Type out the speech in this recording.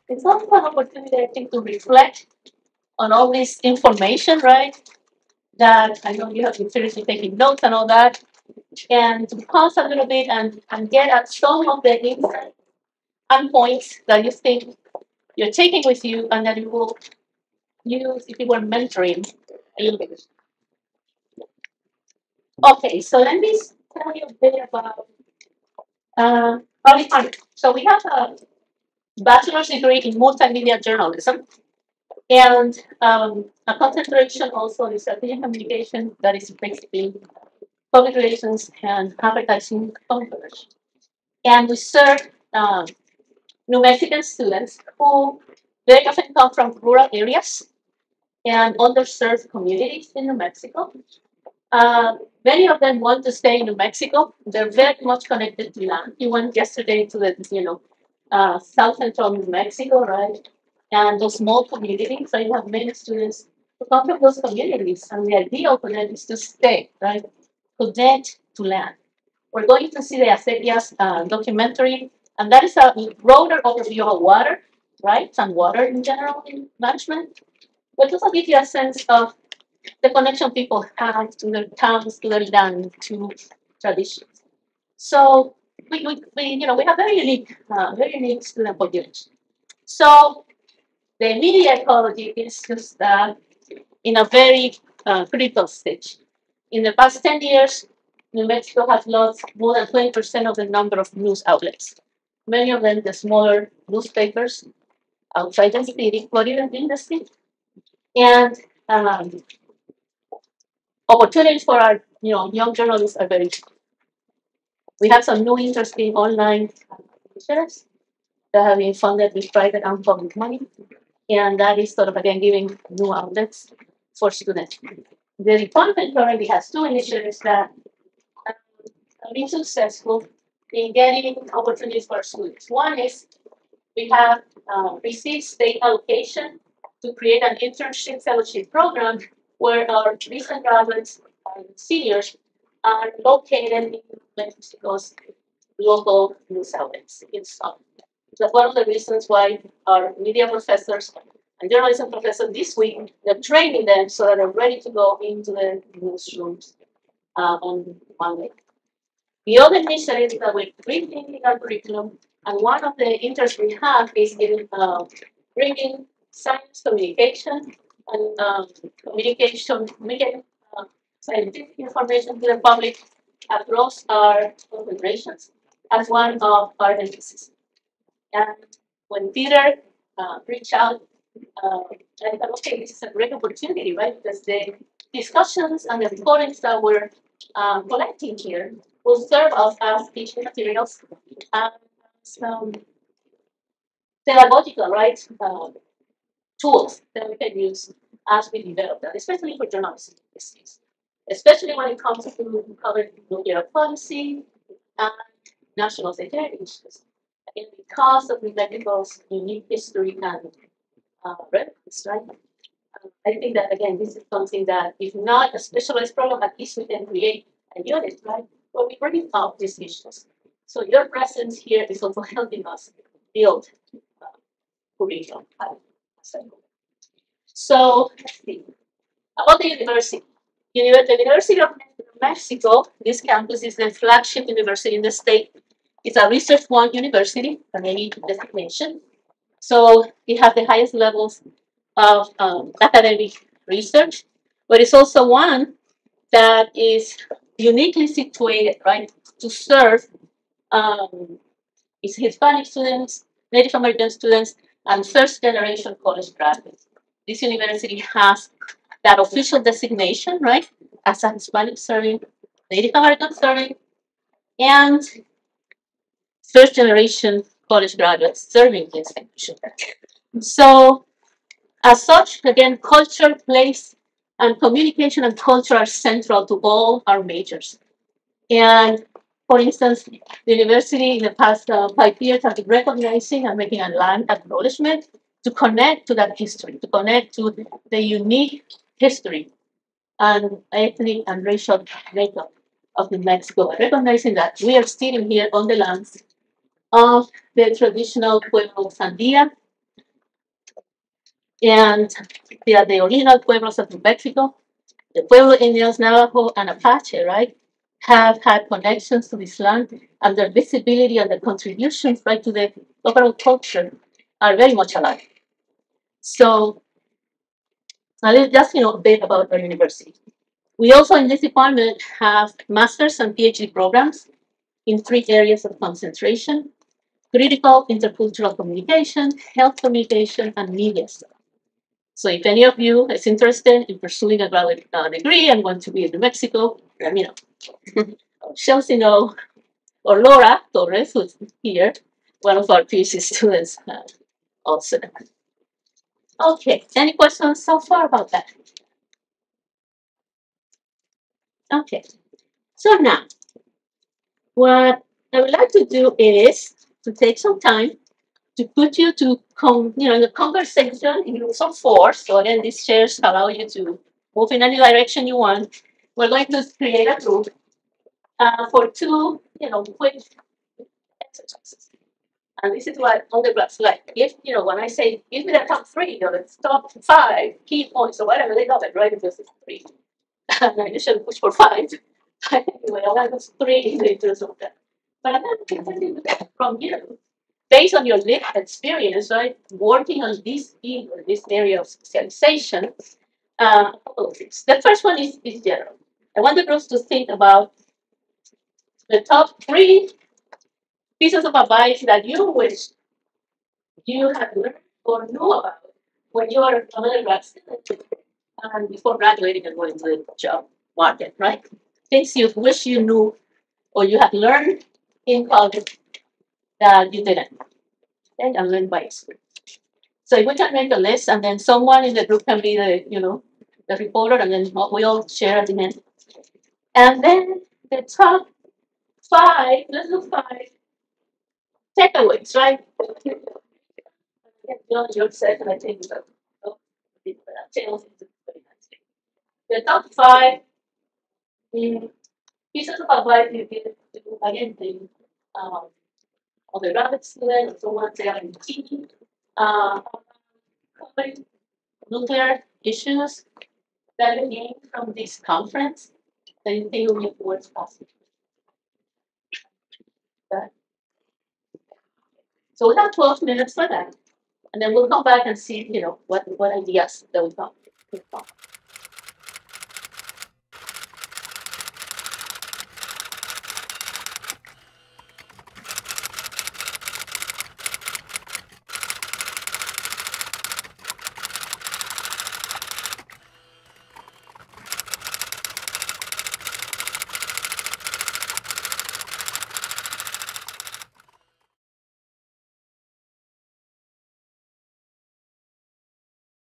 it's also an opportunity, I think, to reflect on all this information, right? That I know you have been seriously taking notes and all that, and to pause a little bit and get at some of the insights and points that you think you're taking with you and that you will use if you were mentoring a little bit. Okay, so let me tell you a bit about public art. So we have a bachelor's degree in multimedia journalism and a concentration also in strategic communication that is basically public relations and advertising coverage. And we serve New Mexican students who very often come from rural areas and underserved communities in New Mexico. Many of them want to stay in New Mexico. They're very much connected to land. You went yesterday to the south central New Mexico, right? And those small communities. So you have many students who come from those communities, and the ideal for them is to stay, right? Connect to land. We're going to see the Acerias documentary, and that is a broader overview of water, right? And water in general in management, but also give you a sense of the connection people have to their towns, to their land, to traditions. So we have very unique student population. So the media ecology is just in a very critical stage. In the past 10 years, New Mexico has lost more than 20% of the number of news outlets. Many of them the smaller newspapers outside the city, but even in the city. And opportunities for our young journalists are very. We have some new interesting online initiatives that have been funded with private and public money, and that is sort of again giving new outlets for students. The department currently has two initiatives that have been successful in getting opportunities for students. One is we have received state allocation to create an internship fellowship program where our recent graduates and seniors are located in Mexico's local news outlets in some. That's one of the reasons why our media professors and journalism professors this week, they're training them so that they're ready to go into the newsrooms on Monday. The other initiative is that we're rethinking our curriculum, and one of the interests we have is in bringing science communication and making scientific information to the public across our concentrations as one of our emphasis. And when Peter reached out, I thought, okay, this is a great opportunity, right? Because the discussions and the recordings that we're collecting here will serve us as teaching materials and some pedagogical, right, tools that we can use as we develop that, especially for journalism, especially when it comes to covering nuclear policy and national security issues. Again, because of New Mexico's unique history and relevance, right? I think that, again, this is something that, if not a specialized program, at least we can create a unit, right? Where we bring up these issues. So your presence here is also helping us build curriculum. So let's see. About the university. The University of Mexico, this campus is the flagship university in the state. It's a Research One university, an A designation. So it has the highest levels of academic research, but it's also one that is uniquely situated, right, to serve its Hispanic students, Native American students, and first-generation college graduates. This university has that official designation, right, as a Hispanic serving, Native American serving, and first-generation college graduates serving the institution. So, as such, again, culture, place, and communication and culture are central to all our majors. And for instance, the university in the past 5 years has been recognizing and making a land acknowledgement to connect to that history, to connect to the unique history and ethnic and racial makeup of New Mexico, recognizing that we are sitting here on the lands of the traditional Pueblo Sandia And they are the original pueblos of New Mexico. The Pueblo Indians, Navajo, and Apache, right, have had connections to this land, and their visibility and their contributions, right, to the overall culture are very much alive. So, just a bit about our university. We also in this department have master's and PhD programs in 3 areas of concentration: critical intercultural communication, health communication, and media studies. So if any of you is interested in pursuing a graduate degree and want to be in New Mexico, let me know. Chelsea know, or Laura Torres, who's here, one of our PhD students also. Okay, any questions so far about that? Okay, so now, what I would like to do is to take some time to put you to in the conversation in groups of 4. So again, these chairs allow you to move in any direction you want. We're going to create a group for 2, quick exercises. And this is what undergrads like. If, when I say, give me the top 3 or the top 5 key points or whatever, they love it, right? Because it's 3. And I usually push for 5. Anyway, I like those 3 in the interest of that. But I'm going to continue from you. Based on your lived experience, right, working on this field or this area of specialization, the first one is general. I want the groups to think about the top 3 pieces of advice that you wish you had learned or knew about when you were an undergrad student and before graduating and going to the job market, right? Things you wish you knew or you had learned in college that you didn't, okay, and learned by experience. So if we can make a list, and then someone in the group can be the reporter, and then we all share at the end. And then the top 5, let's do 5 takeaways, right? You said, and I think the top 5 pieces of advice you give to, again, the undergraduate student or someone they are in teaching, covering nuclear issues that you gained from this conference that you think will make words possible. Okay. So we have 12 minutes for that. And then we'll come back and see, what ideas that we found.